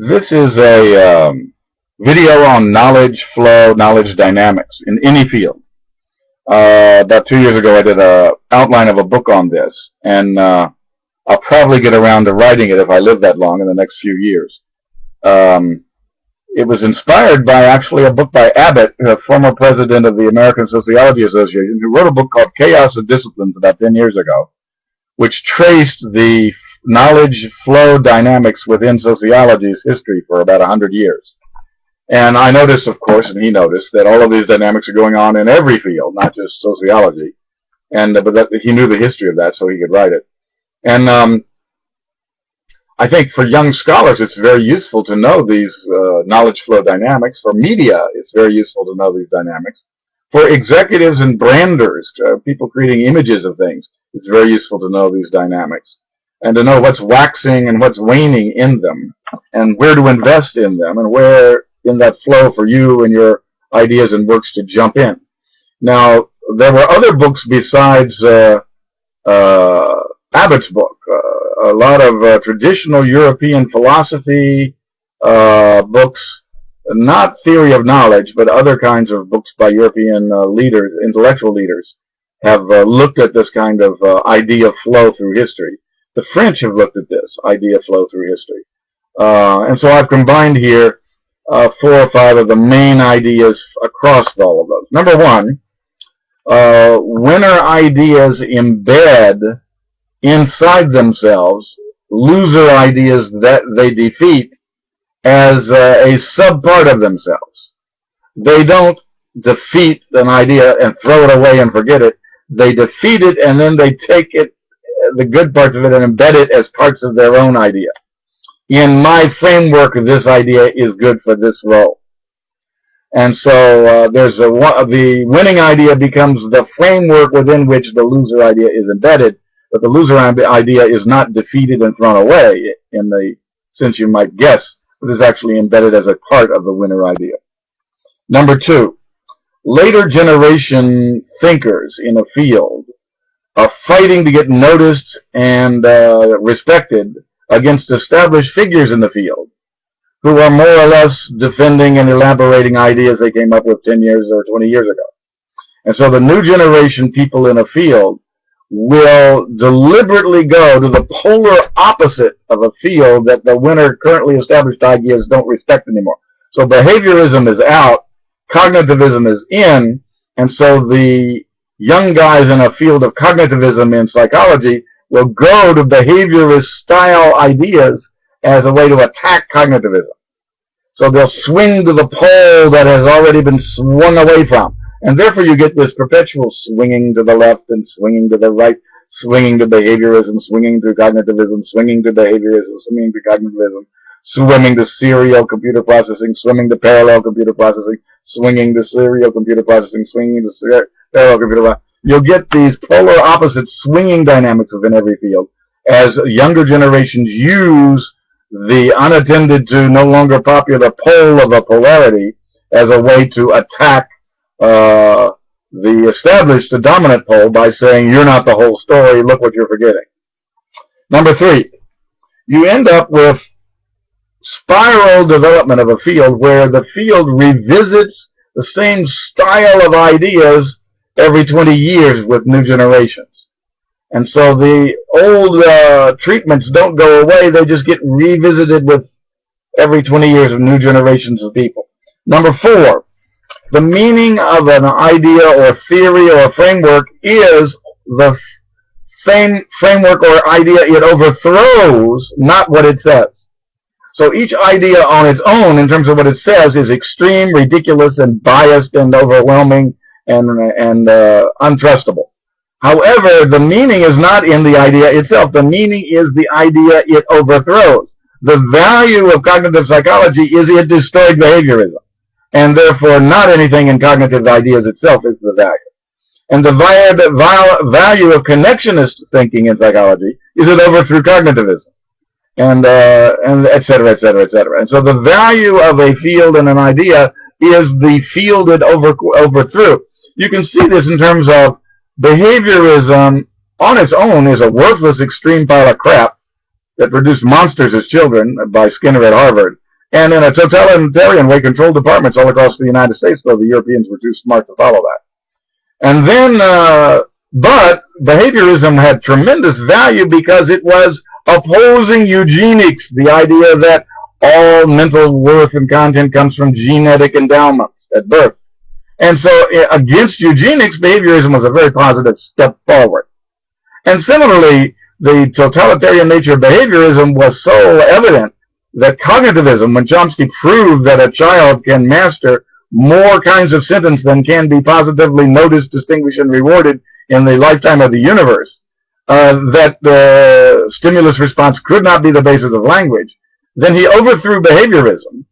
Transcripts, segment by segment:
This is a video on knowledge flow, knowledge dynamics in any field. About 2 years ago, I did an outline of a book on this, and I'll probably get around to writing it if I live that long in the next few years. It was inspired by actually a book by Abbott, a former president of the American Sociology Association, who wrote a book called Chaos of Disciplines about 10 years ago, which traced the knowledge flow dynamics within sociology's history for about 100 years. And I noticed, of course, and he noticed, that all of these dynamics are going on in every field, not just sociology. And but that, he knew the history of that, so he could write it. And I think for young scholars, it's very useful to know these knowledge flow dynamics. For media, it's very useful to know these dynamics. For executives and branders, people creating images of things, it's very useful to know these dynamics and to know what's waxing and what's waning in them and where to invest in them and where in that flow for you and your ideas and works to jump in. Now, there were other books besides Abbott's book. A lot of traditional European philosophy books, not theory of knowledge, but other kinds of books by European leaders, intellectual leaders, have looked at this kind of idea of flow through history. The French have looked at this idea of flow through history. And so I've combined here 4 or 5 of the main ideas across all of those. Number one, winner ideas embed inside themselves loser ideas that they defeat as a subpart of themselves. They don't defeat an idea and throw it away and forget it. They defeat it and then they take it, the good parts of it, and embed it as parts of their own idea. In my framework, this idea is good for this role. And so the winning idea becomes the framework within which the loser idea is embedded, but the loser idea is not defeated and thrown away in the sense you might guess, but is actually embedded as a part of the winner idea. Number 2, later generation thinkers in a field are fighting to get noticed and respected against established figures in the field who are more or less defending and elaborating ideas they came up with 10 years or 20 years ago. And so the new generation people in a field will deliberately go to the polar opposite of a field that the winner currently established ideas don't respect anymore. So behaviorism is out, cognitivism is in, and so the young guys in a field of cognitivism in psychology will go to behaviorist style ideas as a way to attack cognitivism. So they'll swing to the pole that has already been swung away from. And therefore you get this perpetual swinging to the left and swinging to the right, swinging to behaviorism, swinging to cognitivism, swinging to behaviorism, swinging to cognitivism, swimming to serial computer processing, swimming to parallel computer processing, swinging to serial computer processing, swinging to parallel computer processing. You'll get these polar opposite swinging dynamics within every field as younger generations use the unattended to, no longer popular pole of a polarity as a way to attack the established, the dominant pole by saying, you're not the whole story, look what you're forgetting. Number 3, you end up with spiral development of a field where the field revisits the same style of ideas every 20 years with new generations. And so the old treatments don't go away, they just get revisited with every 20 years of new generations of people. Number 4, the meaning of an idea or theory or framework is the framework or idea it overthrows, not what it says. So each idea on its own, in terms of what it says, is extreme, ridiculous, and biased, and overwhelming, and untrustable. However, the meaning is not in the idea itself. The meaning is the idea it overthrows. The value of cognitive psychology is it destroyed behaviorism. And therefore, not anything in cognitive ideas itself is the value. And the value of connectionist thinking in psychology is it overthrew cognitivism, and et cetera, et cetera, et cetera. And so the value of a field and an idea is the field it overthrew. You can see this in terms of behaviorism on its own is a worthless extreme pile of crap that produced monsters as children by Skinner at Harvard. and in a totalitarian way controlled departments all across the United States, though the Europeans were too smart to follow that. And then, but behaviorism had tremendous value because it was opposing eugenics, the idea that all mental worth and content comes from genetic endowments at birth. And so against eugenics, behaviorism was a very positive step forward. And similarly, the totalitarian nature of behaviorism was so evident that cognitivism, when Chomsky proved that a child can master more kinds of sentence than can be positively noticed, distinguished, and rewarded in the lifetime of the universe, that the stimulus response could not be the basis of language, then he overthrew behaviorism.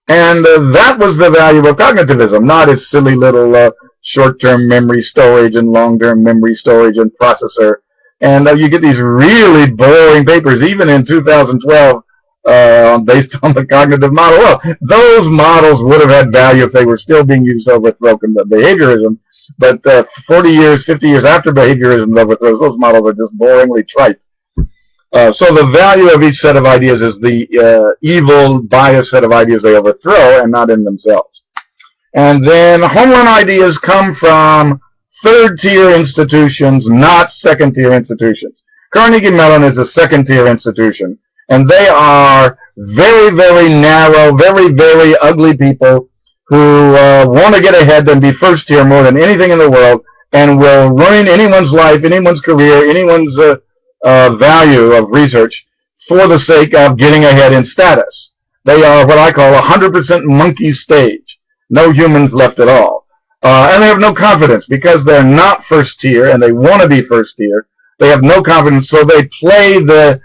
And that was the value of cognitivism, not its silly little short-term memory storage and long-term memory storage and processor. And you get these really boring papers, even in 2012, based on the cognitive model. Well, those models would have had value if they were still being used to overthrow behaviorism. But 40 years, 50 years after behaviorism overthrows, those models are just boringly trite. So the value of each set of ideas is the evil, biased set of ideas they overthrow and not in themselves. And then home run ideas come from third-tier institutions, not second-tier institutions. Carnegie Mellon is a second-tier institution, and they are very, very narrow, very, very ugly people who want to get ahead and be first-tier more than anything in the world and will ruin anyone's life, anyone's career, anyone's value of research for the sake of getting ahead in status. They are what I call 100% monkey stage. No humans left at all. And they have no confidence because they're not first tier and they want to be first tier. They have no confidence, so they play the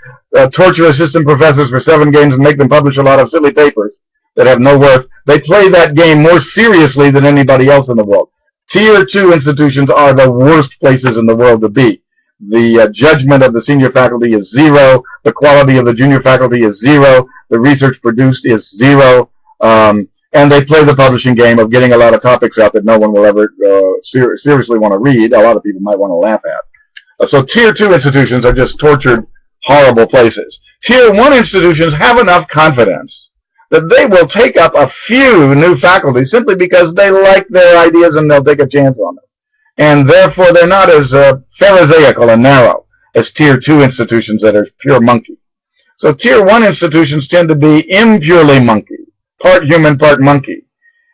torture assistant professors for 7 games and make them publish a lot of silly papers that have no worth. They play that game more seriously than anybody else in the world. Tier 2 institutions are the worst places in the world to be. The judgment of the senior faculty is 0. The quality of the junior faculty is 0. The research produced is 0. And they play the publishing game of getting a lot of topics out that no one will ever seriously want to read. A lot of people might want to laugh at. So Tier 2 institutions are just tortured, horrible places. Tier 1 institutions have enough confidence that they will take up a few new faculty simply because they like their ideas and they'll take a chance on them. And therefore, they're not as pharisaical and narrow as Tier 2 institutions that are pure monkey. So Tier 1 institutions tend to be impurely monkey, part human, part monkey.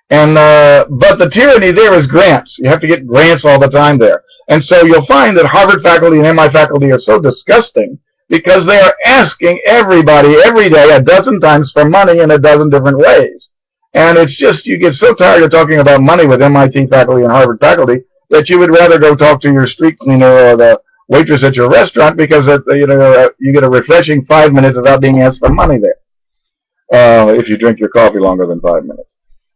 And but the tyranny there is grants. You have to get grants all the time there. And so you'll find that Harvard faculty and MI faculty are so disgusting because they are asking everybody every day a dozen times for money in a dozen different ways. And it's just, you get so tired of talking about money with MIT faculty and Harvard faculty that you would rather go talk to your street cleaner or the waitress at your restaurant because you get a refreshing 5 minutes without being asked for money there, if you drink your coffee longer than 5 minutes.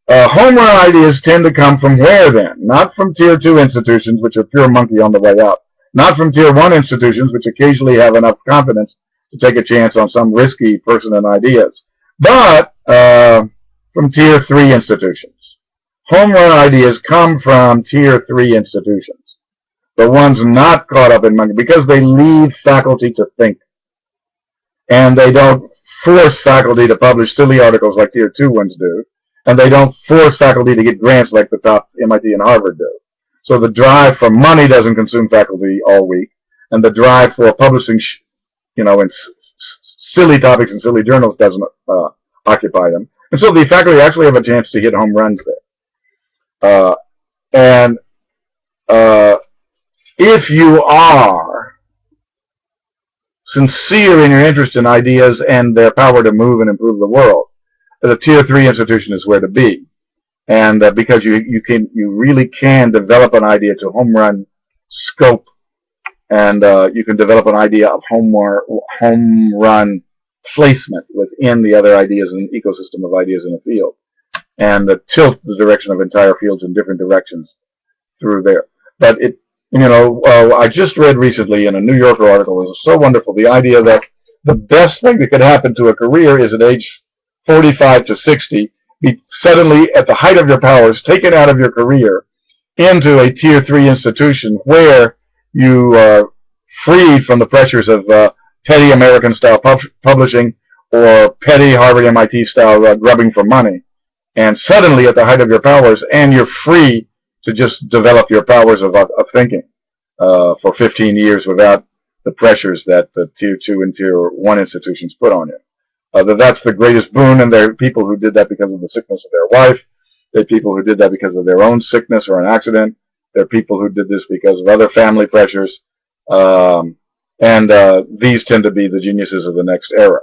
Home run ideas tend to come from where then? Not from Tier 2 institutions, which are pure monkey on the way up. Not from Tier 1 institutions, which occasionally have enough confidence to take a chance on some risky person and ideas. But from Tier 3 institutions. Home run ideas come from Tier 3 institutions. The ones not caught up in money, because they leave faculty to think. And they don't force faculty to publish silly articles like Tier 2 ones do. And they don't force faculty to get grants like the top MIT and Harvard do. So the drive for money doesn't consume faculty all week. And the drive for publishing, in silly topics and silly journals doesn't occupy them. And so the faculty actually have a chance to hit home runs there. If you are sincere in your interest in ideas and their power to move and improve the world, the Tier 3 institution is where to be. And because you really can develop an idea to home run scope, and you can develop an idea of home run placement within the other ideas and ecosystem of ideas in the field, and tilt the direction of entire fields in different directions through there. But I just read recently in a New Yorker article, it was so wonderful, the idea that the best thing that could happen to a career is at age 45 to 60, be suddenly at the height of your powers, taken out of your career into a Tier 3 institution where you are freed from the pressures of petty American-style publishing or petty Harvard MIT style grubbing for money, and suddenly at the height of your powers, and you're free to just develop your powers of thinking for 15 years without the pressures that the Tier 2 and Tier 1 institutions put on you. That's the greatest boon, and there are people who did that because of the sickness of their wife. There are people who did that because of their own sickness or an accident. There are people who did this because of other family pressures. And these tend to be the geniuses of the next era.